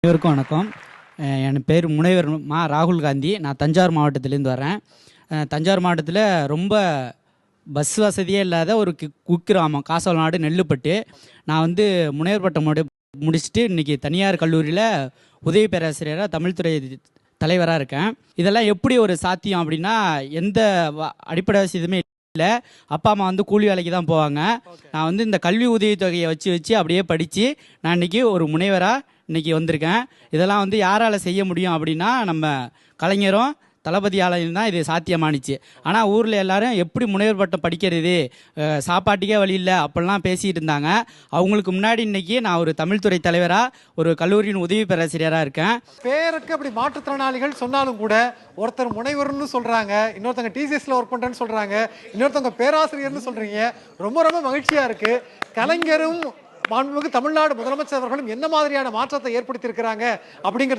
அனைவருக்கும் வணக்கம். என் பேர் முனைவர் ராகுல் காந்தி. நான் தஞ்சாவூர் மாவட்டத்திலேருந்து வரேன். தஞ்சாவூர் மாவட்டத்தில் ரொம்ப பஸ் வசதியே இல்லாத ஒரு குக்கிராமம் காசவநாடு நெல்லுப்பட்டு. நான் முனைவர் பட்டம் முடிச்சுட்டு இன்றைக்கி தனியார் கல்லூரியில் உதவி பேராசிரியராக தமிழ்துறை தலைவராக இருக்கேன். இதெல்லாம் எப்படி ஒரு சாத்தியம் அப்படின்னா, எந்த அடிப்படை வசதியுமே இல்லை. அப்பா அம்மா கூலி வேலைக்கு தான் போவாங்க. நான் இந்த கல்வி உதவித்தொகையை வச்சு அப்படியே படித்து நான் இன்றைக்கி ஒரு முனைவராக இன்றைக்கி வந்திருக்கேன். இதெல்லாம் யாரால் செய்ய முடியும் அப்படின்னா, நம்ம கலைஞரும் தளபதியாலையும் தான் இது சாத்தியமானுச்சு. ஆனால் ஊரில் எல்லாரும் எப்படி முனைவர் பட்டம் படிக்கிறது, சாப்பாட்டுக்கே வழி இல்லை அப்படிலாம் பேசிகிட்டு இருந்தாங்க. அவங்களுக்கு முன்னாடி இன்றைக்கி நான் ஒரு தமிழ்துறை தலைவராக ஒரு கல்லூரியின் உதவி பேராசிரியராக இருக்கேன். பேருக்கு அப்படி மாற்றுத்திறனாளிகள் சொன்னாலும் கூட ஒருத்தர் முனைவர்னு சொல்கிறாங்க, இன்னொருத்தங்க டிசிஎஸ்ல ஒர்க் பண்ணுறேன்னு சொல்கிறாங்க, இன்னொருத்தவங்க பேராசிரியர்னு சொல்கிறீங்க. ரொம்ப ரொம்ப மகிழ்ச்சியாக இருக்குது. கலைஞரும் மாண்புமிகு தமிழ்நாடு முதலமைச்சர் அவர்களும் என்ன மாதிரியான மாற்றத்தை ஏற்படுத்தியிருக்கிறாங்க அப்படிங்கிறது